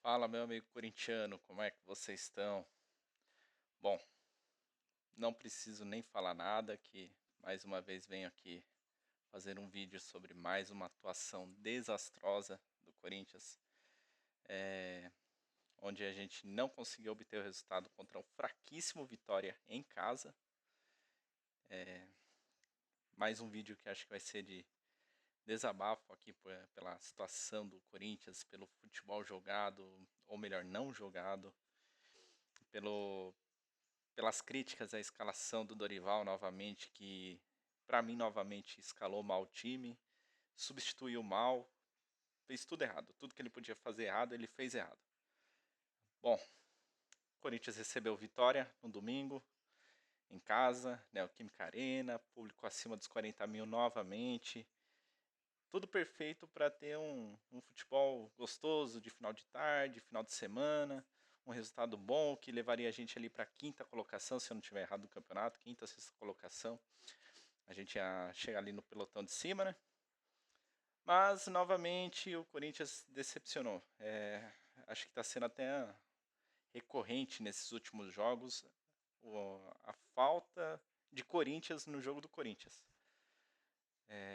Fala, meu amigo corintiano, como é que vocês estão? Bom, não preciso nem falar nada, que mais uma vez venho aqui fazer um vídeo sobre mais uma atuação desastrosa do Corinthians, onde a gente não conseguiu obter o resultado contra um fraquíssimo Vitória em casa. Mais um vídeo que acho que vai ser de desabafo aqui pela situação do Corinthians, pelo futebol jogado, ou melhor, não jogado, pelo pelas críticas à escalação do Dorival novamente, que para mim novamente escalou mal o time, substituiu mal, fez tudo errado. Tudo que ele podia fazer errado, ele fez errado. Bom, o Corinthians recebeu vitória no domingo, em casa, Neoquímica Arena, público acima dos 40 mil novamente. Tudo perfeito para ter um futebol gostoso de final de tarde, final de semana, um resultado bom que levaria a gente ali para a quinta colocação, se eu não estiver errado no campeonato, quinta, sexta colocação. A gente ia chegar ali no pelotão de cima, né? Mas, novamente, o Corinthians decepcionou. Acho que está sendo até recorrente nesses últimos jogos a falta de Corinthians no jogo do Corinthians.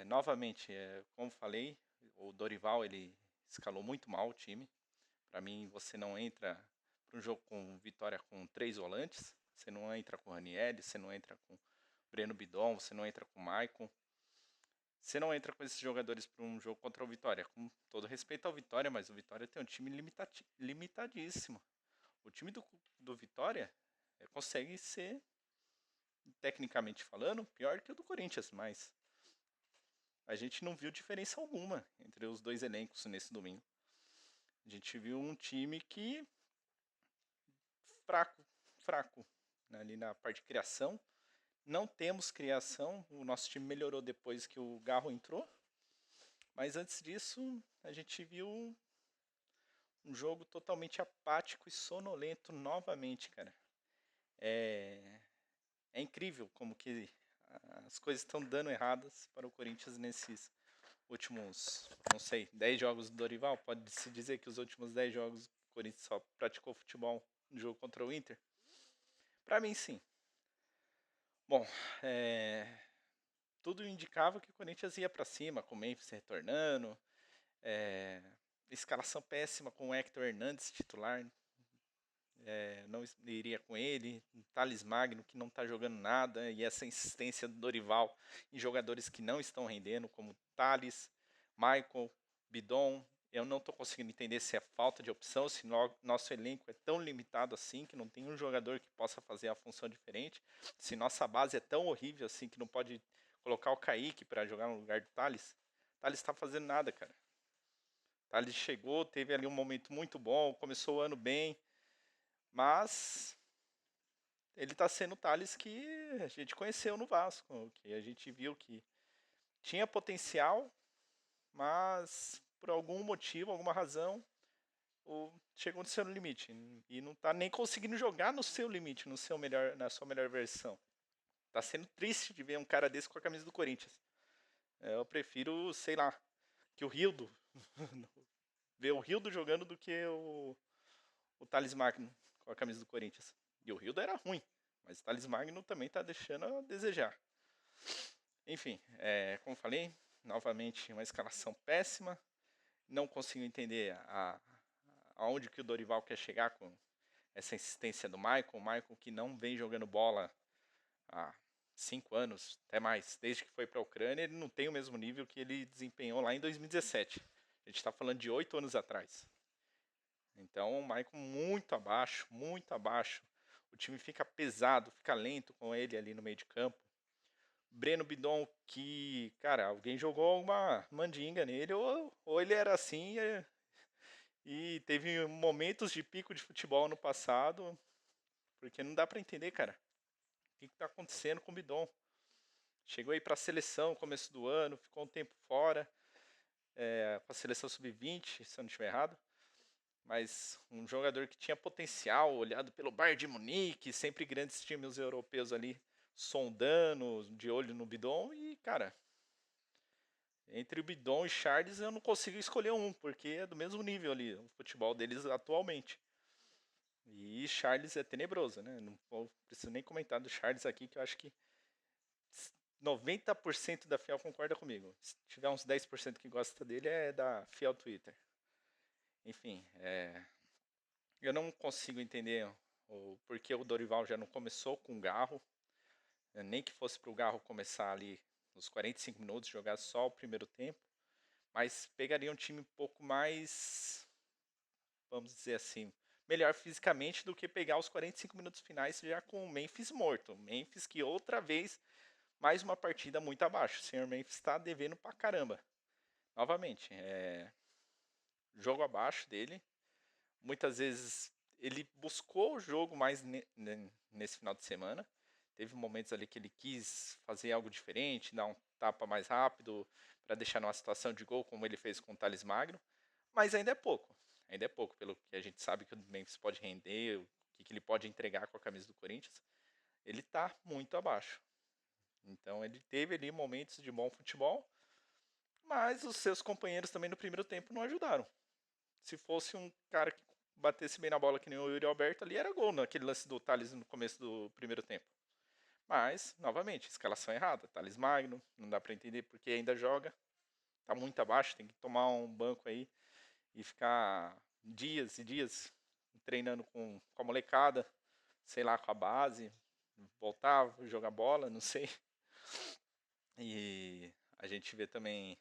Novamente, como falei, o Dorival ele escalou muito mal o time. Para mim, você não entra para um jogo com vitória com 3 volantes. Você não entra com o Ranieri, você não entra com o Breno Bidon, você não entra com o Maicon. Você não entra com esses jogadores para um jogo contra o Vitória. Com todo respeito ao Vitória, mas o Vitória tem um time limitadíssimo. O time do Vitória consegue ser, tecnicamente falando, pior que o do Corinthians, mas a gente não viu diferença alguma entre os dois elencos nesse domingo. A gente viu um time que fraco, né, ali na parte de criação. Não temos criação, o nosso time melhorou depois que o Garro entrou, mas antes disso a gente viu um jogo totalmente apático e sonolento novamente, cara. É, é incrível como que as coisas estão dando erradas para o Corinthians nesses últimos, não sei, 10 jogos do Dorival. Pode-se dizer que os últimos 10 jogos o Corinthians só praticou futebol no jogo contra o Inter? Para mim, sim. Bom, tudo indicava que o Corinthians ia para cima, com o Memphis retornando, escalação péssima com o Hector Hernandes titular, não iria com ele, Thales Magno que não está jogando nada, e essa insistência do Dorival em jogadores que não estão rendendo, como Thales, Michael, Bidon. Eu não estou conseguindo entender se é falta de opção, se nosso elenco é tão limitado assim, que não tem um jogador que possa fazer a função diferente, se nossa base é tão horrível assim, que não pode colocar o Kaique para jogar no lugar do Thales. Thales está fazendo nada, cara. Thales chegou, teve ali um momento muito bom, começou o ano bem, mas ele está sendo o Thales que a gente conheceu no Vasco, que a gente viu que tinha potencial, mas por algum motivo, alguma razão, chegou no seu limite e não está nem conseguindo jogar no seu limite, na sua melhor versão. Tá sendo triste de ver um cara desse com a camisa do Corinthians. Eu prefiro, sei lá, que o Rildo ver o Rildo jogando do que o Thales Magno com a camisa do Corinthians. E o Rildo era ruim, mas o Thales Magno também está deixando a desejar. Enfim, como falei, novamente uma escalação péssima. Não consigo entender aonde que o Dorival quer chegar com essa insistência do Michael. O Michael que não vem jogando bola há 5 anos, até mais. Desde que foi para a Ucrânia, ele não tem o mesmo nível que ele desempenhou lá em 2017. A gente está falando de 8 anos atrás. Então o Michael muito abaixo, muito abaixo. O time fica pesado, fica lento com ele ali no meio de campo. Breno Bidon, que, cara, alguém jogou uma mandinga nele, ou ele era assim e teve momentos de pico de futebol no passado, porque não dá para entender, cara. O que está acontecendo com o Bidon? Chegou aí para a seleção no começo do ano, ficou um tempo fora, com a seleção sub-20, se eu não estiver errado. Mas um jogador que tinha potencial, olhado pelo Bayern de Munique, sempre grandes times europeus ali sondando, de olho no Bidon, e, cara, Entre o Bidon e Charles eu não consigo escolher um, porque é do mesmo nível ali, o futebol deles atualmente. E Charles é tenebroso, né? Não preciso nem comentar do Charles aqui, que eu acho que 90% da Fiel concorda comigo. Se tiver uns 10% que gosta dele, é da Fiel Twitter. Enfim, eu não consigo entender o porquê o Dorival já não começou com o Garro, nem que fosse para o Garro começar ali nos 45 minutos, jogar só o primeiro tempo, mas pegaria um time um pouco mais, vamos dizer assim, melhor fisicamente do que pegar os 45 minutos finais já com o Memphis morto. Memphis que outra vez, mais uma partida muito abaixo. O senhor Memphis está devendo pra caramba. Novamente, jogo abaixo dele. Muitas vezes ele buscou o jogo mais nesse final de semana. Teve momentos ali que ele quis fazer algo diferente, dar um tapa mais rápido para deixar numa situação de gol, como ele fez com o Thales Magno. Mas ainda é pouco. Ainda é pouco, pelo que a gente sabe que o Memphis pode render, o que ele pode entregar com a camisa do Corinthians. Ele está muito abaixo. Então ele teve ali momentos de bom futebol, mas os seus companheiros também no primeiro tempo não ajudaram. Se fosse um cara que batesse bem na bola que nem o Yuri Alberto ali, era gol naquele lance do Thales no começo do primeiro tempo. Mas, novamente, escalação errada. Thales Magno, não dá para entender porque ainda joga. Tá muito abaixo, tem que tomar um banco aí e ficar dias e dias treinando com a molecada, sei lá, com a base, voltar, jogar bola, não sei. E a gente vê também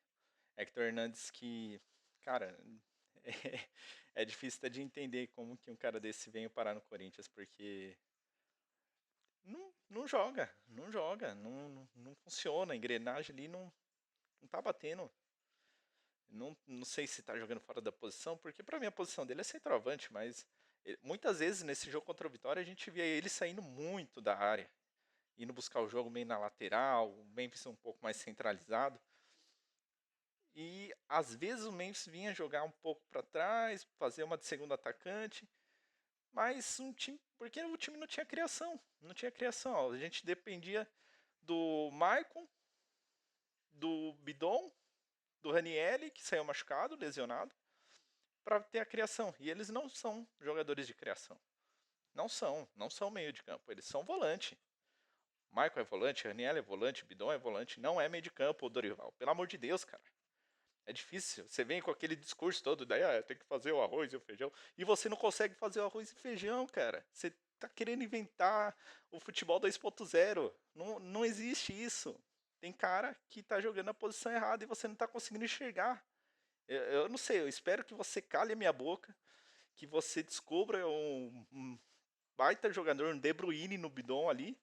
Hector Hernandes que, cara, é difícil até de entender como que um cara desse veio parar no Corinthians, porque não joga, não funciona, a engrenagem ali não tá batendo. Não sei se tá jogando fora da posição, porque pra mim a posição dele é centroavante, mas muitas vezes nesse jogo contra o Vitória a gente via ele saindo muito da área, indo buscar o jogo meio na lateral, o Memphis um pouco mais centralizado. E às vezes o Memphis vinha jogar um pouco para trás, fazer uma de segundo atacante, mas um time, porque o time não tinha criação, não tinha criação. Ó, a gente dependia do Maicon, do Bidon, do Ranielli, que saiu machucado, lesionado, para ter a criação. E eles não são jogadores de criação. Não são meio de campo, eles são volante. Maicon é volante, Ranielli é volante, Bidon é volante, não é meio de campo o Dorival. Pelo amor de Deus, cara. É difícil. Você vem com aquele discurso todo, daí tem que fazer o arroz e o feijão. E você não consegue fazer o arroz e feijão, cara. Você tá querendo inventar o futebol 2.0. Não existe isso. Tem cara que tá jogando na posição errada e você não tá conseguindo enxergar. Eu não sei, eu espero que você cale a minha boca, que você descubra um baita jogador, um De Bruyne no bidon ali.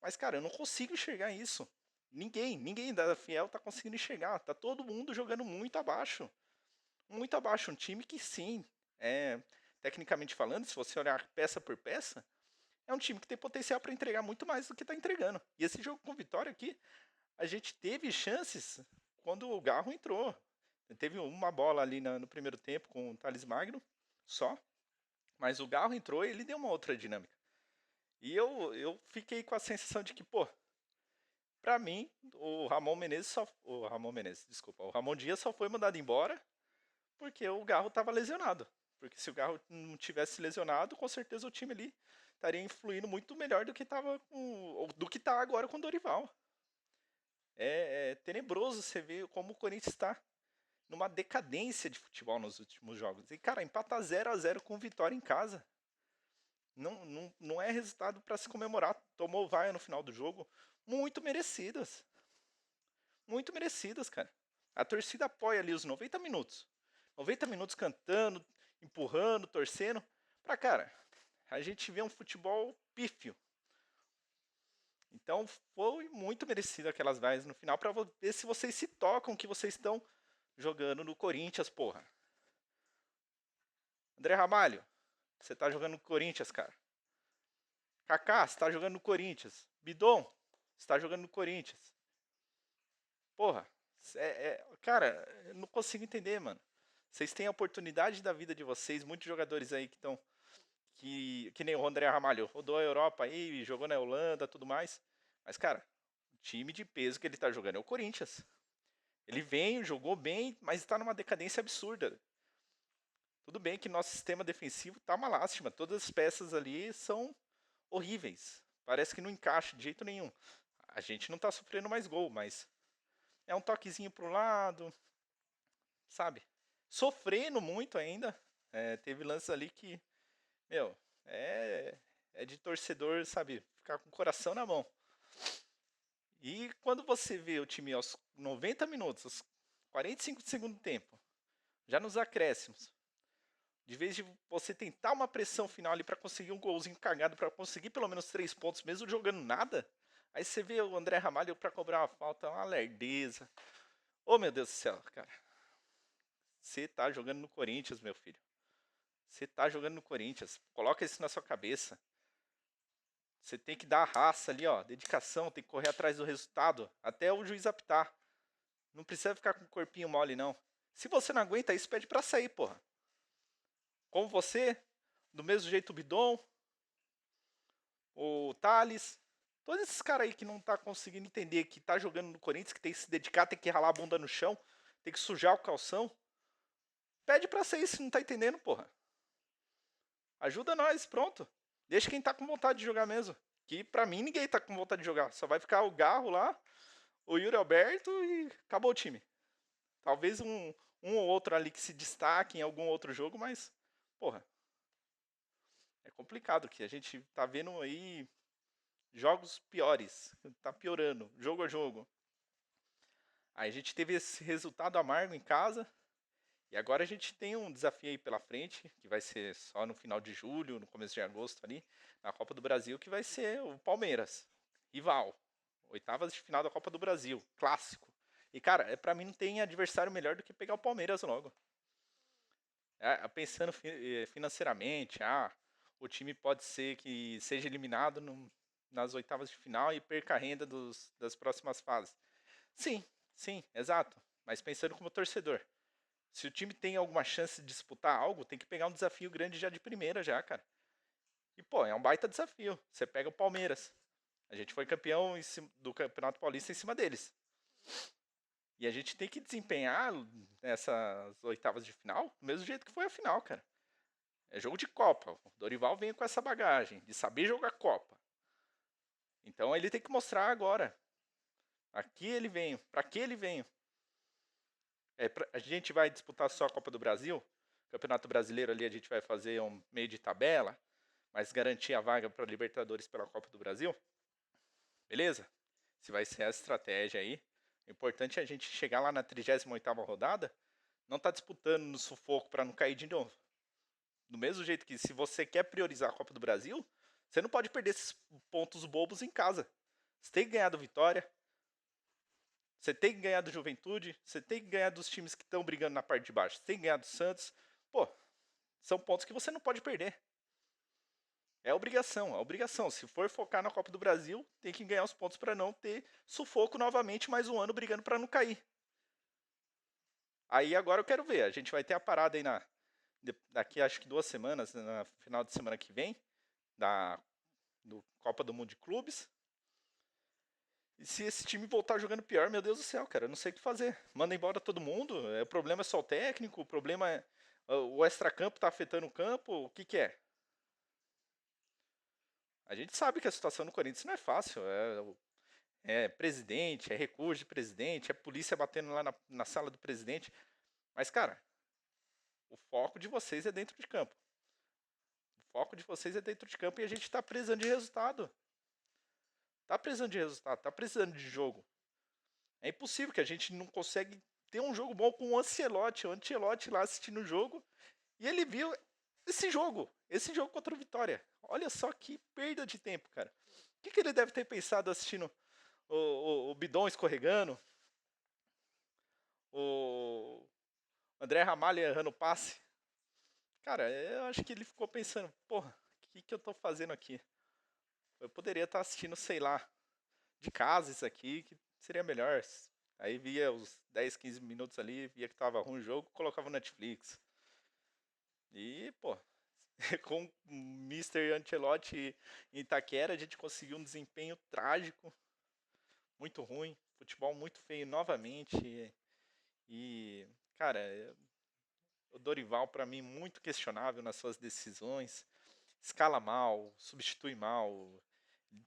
Mas, cara, eu não consigo enxergar isso. Ninguém da Fiel tá conseguindo enxergar. Tá todo mundo jogando muito abaixo. Muito abaixo. Um time que sim, tecnicamente falando, se você olhar peça por peça, é um time que tem potencial para entregar muito mais do que está entregando. E esse jogo com vitória aqui, a gente teve chances quando o Garro entrou. Teve uma bola ali no primeiro tempo com o Thales Magno, só. Mas o Garro entrou e ele deu uma outra dinâmica. E eu fiquei com a sensação de que, pô, pra mim, o Ramon Menezes só. O Ramon Menezes, desculpa. O Ramon Dias só foi mandado embora porque o Garro estava lesionado. Porque se o Garro não tivesse lesionado, com certeza o time ali estaria influindo muito melhor do que estava do que está agora com o Dorival. É tenebroso você ver como o Corinthians está numa decadência de futebol nos últimos jogos. E, cara, empatar 0-0 com vitória em casa não é resultado para se comemorar. Tomou vaia no final do jogo. Muito merecidas. Muito merecidas, cara. A torcida apoia ali os 90 minutos. 90 minutos cantando, empurrando, torcendo. Pra, cara, a gente vê um futebol pífio. Então foi muito merecido aquelas vaias no final pra ver se vocês se tocam que vocês estão jogando no Corinthians, porra. André Ramalho, você tá jogando no Corinthians, cara. Kaká, você tá jogando no Corinthians. Bidon, você tá jogando no Corinthians. Porra, cara, eu não consigo entender, mano. Vocês têm a oportunidade da vida de vocês, muitos jogadores aí que estão. Que nem o André Ramalho, rodou a Europa aí, jogou na Holanda tudo mais. Mas, cara, o time de peso que ele tá jogando é o Corinthians. Ele veio, jogou bem, mas está numa decadência absurda. Tudo bem que nosso sistema defensivo tá uma lástima. Todas as peças ali são horríveis. Parece que não encaixa de jeito nenhum. A gente não tá sofrendo mais gol, mas é um toquezinho pro lado, sabe? Sofrendo muito ainda. Teve lances ali que, meu, é de torcedor, sabe? Ficar com o coração na mão. E quando você vê o time aos 90 minutos, aos 45 do segundo tempo, já nos acréscimos, de vez de você tentar uma pressão final ali para conseguir um golzinho cagado, para conseguir pelo menos 3 pontos, mesmo jogando nada, aí você vê o André Ramalho para cobrar uma falta, uma lerdeza. Ô meu Deus do céu, cara. Você tá jogando no Corinthians, meu filho. Você tá jogando no Corinthians. Coloca isso na sua cabeça. Você tem que dar a raça ali, ó. Dedicação, tem que correr atrás do resultado. Até o juiz apitar. Não precisa ficar com o corpinho mole, não. Se você não aguenta isso, pede pra sair, porra. Como você, do mesmo jeito o Bidon, o Thales. Todos esses caras aí que não tá conseguindo entender que tá jogando no Corinthians, que tem que se dedicar, tem que ralar a bunda no chão, tem que sujar o calção. Pede pra sair se não tá entendendo, porra. Ajuda nós, pronto. Deixa quem tá com vontade de jogar mesmo. Que pra mim ninguém tá com vontade de jogar. Só vai ficar o Garro lá, o Yuri Alberto e acabou o time. Talvez um ou outro ali que se destaque em algum outro jogo, mas, porra, é complicado que a gente tá vendo aí jogos piores. Tá piorando, jogo a jogo. Aí a gente teve esse resultado amargo em casa. E agora a gente tem um desafio aí pela frente, que vai ser só no final de julho, no começo de agosto ali, na Copa do Brasil, que vai ser o Palmeiras, rival. Oitavas de final da Copa do Brasil, clássico. E cara, pra mim não tem adversário melhor do que pegar o Palmeiras logo. Pensando financeiramente, o time pode ser que seja eliminado nas oitavas de final e perca a renda das próximas fases. Sim, sim, exato. Mas pensando como torcedor. Se o time tem alguma chance de disputar algo, tem que pegar um desafio grande já de primeira já, cara. E, pô, é um baita desafio. Você pega o Palmeiras. A gente foi campeão do Campeonato Paulista em cima deles. E a gente tem que desempenhar nessas oitavas de final do mesmo jeito que foi a final, cara. É jogo de Copa. O Dorival vem com essa bagagem de saber jogar Copa. Então ele tem que mostrar agora. Aqui ele vem. Pra que ele vem? A gente vai disputar só a Copa do Brasil. Campeonato Brasileiro ali a gente vai fazer um meio de tabela, mas garantir a vaga para Libertadores pela Copa do Brasil. Beleza? Se vai ser essa estratégia aí. O importante é a gente chegar lá na 38ª rodada, não tá disputando no sufoco para não cair de novo. Do mesmo jeito que se você quer priorizar a Copa do Brasil, você não pode perder esses pontos bobos em casa. Você tem que ganhar do Vitória, você tem que ganhar do Juventude, você tem que ganhar dos times que estão brigando na parte de baixo, você tem que ganhar do Santos. Pô, são pontos que você não pode perder. É obrigação, é obrigação. Se for focar na Copa do Brasil, tem que ganhar os pontos para não ter sufoco novamente mais um ano brigando para não cair. Aí agora eu quero ver. A gente vai ter a parada aí daqui acho que 2 semanas, no final de semana que vem, do Copa do Mundo de Clubes. E se esse time voltar jogando pior, meu Deus do céu, cara, eu não sei o que fazer. Manda embora todo mundo. O problema é só o técnico, o problema é o extracampo tá afetando o campo, o que que é? A gente sabe que a situação no Corinthians não é fácil. É presidente, é recurso de presidente, é polícia batendo lá na sala do presidente. Mas, cara, o foco de vocês é dentro de campo. O foco de vocês é dentro de campo e a gente tá precisando de resultado. Tá precisando de resultado, tá precisando de jogo. É impossível que a gente não consegue ter um jogo bom com o Ancelotti lá assistindo o jogo. E ele viu esse jogo contra o Vitória. Olha só que perda de tempo, cara. O que ele deve ter pensado assistindo o Bidon escorregando, o André Ramalho errando passe? Cara, eu acho que ele ficou pensando, porra, o que eu tô fazendo aqui? Eu poderia estar assistindo, sei lá, de casa isso aqui, que seria melhor. Aí via os 10, 15 minutos ali, via que tava ruim o jogo, colocava no Netflix. E, pô, com o Mr. Ancelotti em Itaquera, a gente conseguiu um desempenho trágico, muito ruim, futebol muito feio novamente. E, cara, o Dorival, para mim, muito questionável nas suas decisões. Escala mal, substitui mal,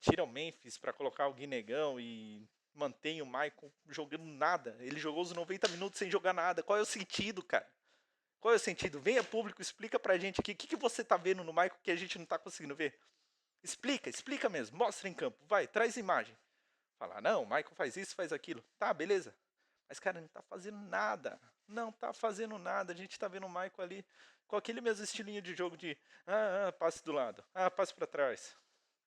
tira o Memphis para colocar o Guinegão e mantém o Michael jogando nada. Ele jogou os 90 minutos sem jogar nada. Qual é o sentido, cara? Qual é o sentido? Venha público, explica pra gente aqui. O que você tá vendo no Michael que a gente não tá conseguindo ver? Explica mesmo. Mostra em campo. Vai, traz imagem. Falar, não, o Michael faz isso, faz aquilo. Tá, beleza. Mas, cara, não tá fazendo nada. Não tá fazendo nada. A gente tá vendo o Michael ali com aquele mesmo estilinho de jogo de passe do lado, passe para trás.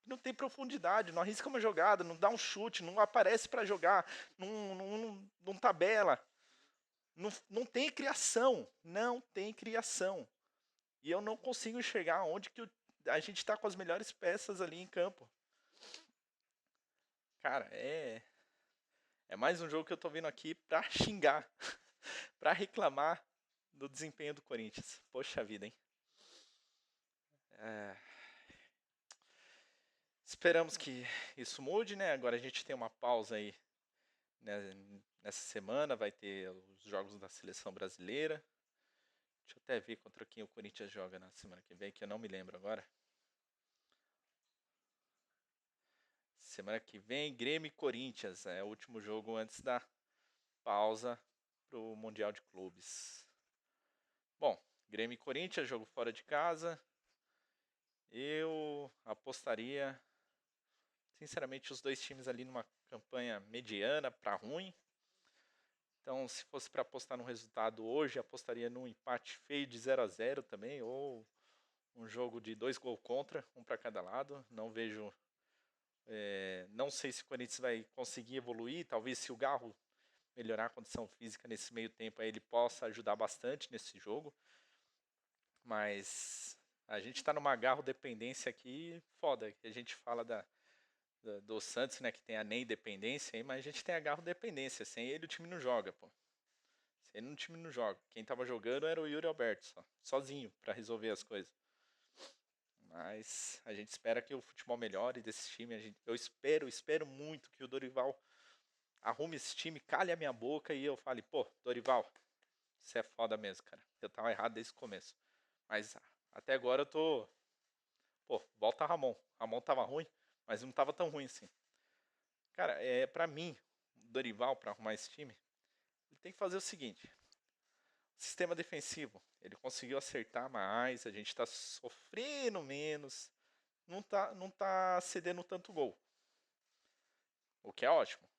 Não tem profundidade, não arrisca uma jogada, não dá um chute, não aparece para jogar, não tabela. Não tem criação. Não tem criação. E eu não consigo enxergar onde que a gente está com as melhores peças ali em campo. Cara, é mais um jogo que eu tô vindo aqui pra xingar, pra reclamar do desempenho do Corinthians. Poxa vida, hein? É, esperamos que isso mude, né? Agora a gente tem uma pausa aí, né? Nessa semana vai ter os jogos da seleção brasileira. Deixa eu até ver contra quem o Corinthians joga na semana que vem, que eu não me lembro agora. Semana que vem, Grêmio e Corinthians. É o último jogo antes da pausa pro Mundial de Clubes. Bom, Grêmio e Corinthians, jogo fora de casa. Eu apostaria, sinceramente, os dois times ali numa campanha mediana para ruim. Então, se fosse para apostar no resultado hoje, apostaria num empate feio de 0-0 também, ou um jogo de 2 gols contra, um para cada lado. Não vejo, não sei se o Corinthians vai conseguir evoluir. Talvez se o Garro melhorar a condição física nesse meio tempo, aí ele possa ajudar bastante nesse jogo. Mas a gente está numa Garro dependência aqui foda, que a gente fala do Santos, né, que tem a NEM dependência aí, mas a gente tem a Garro dependência. Sem ele o time não joga, pô. Sem ele o time não joga. Quem tava jogando era o Yuri Alberto, sozinho, para resolver as coisas. Mas a gente espera que o futebol melhore desse time. Eu espero muito que o Dorival arrume esse time, calhe a minha boca e eu fale, pô, Dorival, você é foda mesmo, cara. Eu tava errado desde o começo. Mas até agora eu tô. Pô, volta Ramon. Ramon tava ruim, mas não tava tão ruim assim. Cara, pra mim, o Dorival, pra arrumar esse time, ele tem que fazer o seguinte: sistema defensivo. Ele conseguiu acertar mais, a gente tá sofrendo menos, não tá cedendo tanto gol. O que é ótimo.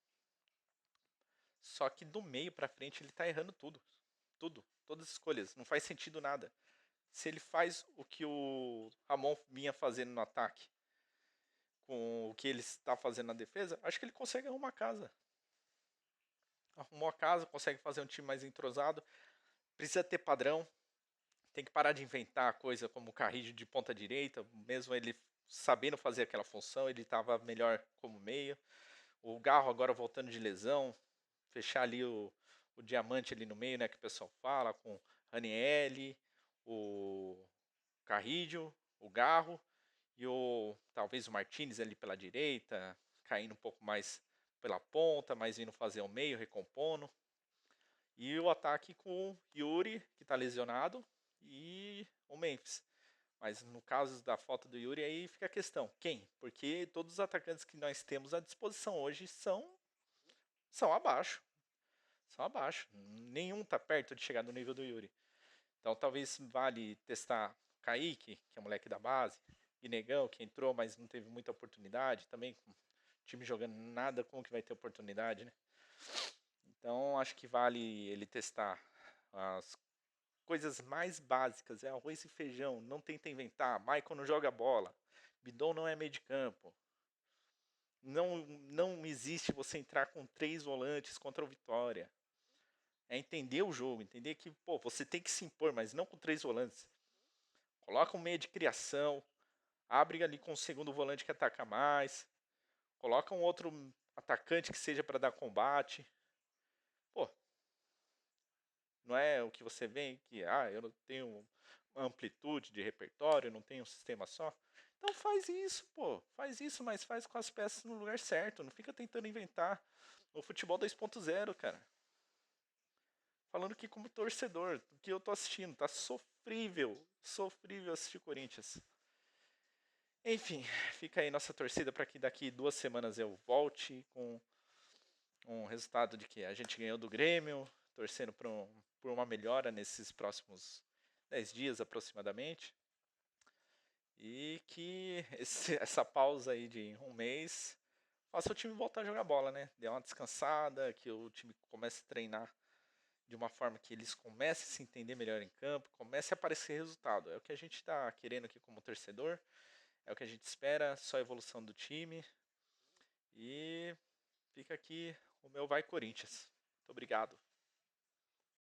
Só que do meio pra frente ele tá errando tudo. Tudo. Todas as escolhas. Não faz sentido nada. Se ele faz o que o Ramon vinha fazendo no ataque com o que ele está fazendo na defesa, acho que ele consegue arrumar a casa. Arrumou a casa, consegue fazer um time mais entrosado. Precisa ter padrão. Tem que parar de inventar coisa como o Carrillo de ponta direita. Mesmo ele sabendo fazer aquela função, ele estava melhor como meio. O Garro agora voltando de lesão. Fechar ali o diamante ali no meio, né? Que o pessoal fala, com Ranielli, o Carrillo, o Garro e talvez o Martinez ali pela direita, caindo um pouco mais pela ponta, mas vindo fazer o meio, recompondo. E o ataque com o Yuri, que está lesionado, e o Memphis. Mas no caso da falta do Yuri, aí fica a questão: quem? Porque todos os atacantes que nós temos à disposição hoje são abaixo. São abaixo. Nenhum está perto de chegar no nível do Yuri. Então talvez vale testar Kaique, que é moleque da base, e Negão, que entrou, mas não teve muita oportunidade. Também com o time jogando nada, como que vai ter oportunidade, né? Então acho que vale ele testar as coisas mais básicas. É arroz e feijão, não tenta inventar. Michael não joga bola. Bidon não é meio de campo. Não existe você entrar com 3 volantes contra o Vitória. É entender o jogo, entender que pô, você tem que se impor, mas não com 3 volantes. Coloca um meio de criação, abre ali com o segundo volante que ataca mais, coloca um outro atacante que seja para dar combate. Pô, não é o que você vê que eu não tenho amplitude de repertório, não tenho um sistema só. Então faz isso, pô. Faz isso, mas faz com as peças no lugar certo. Não fica tentando inventar o futebol 2.0, cara. falando que como torcedor, do que eu tô assistindo, tá sofrível, sofrível assistir Corinthians. Enfim, fica aí nossa torcida para que daqui 2 semanas eu volte com um resultado de que a gente ganhou do Grêmio, torcendo por uma melhora nesses próximos 10 dias aproximadamente. E que essa pausa aí de um mês faça o time voltar a jogar bola, né? Dê uma descansada, que o time comece a treinar de uma forma que eles comecem a se entender melhor em campo, comece a aparecer resultado. É o que a gente está querendo aqui como torcedor, é o que a gente espera, só a evolução do time. E fica aqui o meu Vai Corinthians. Muito obrigado.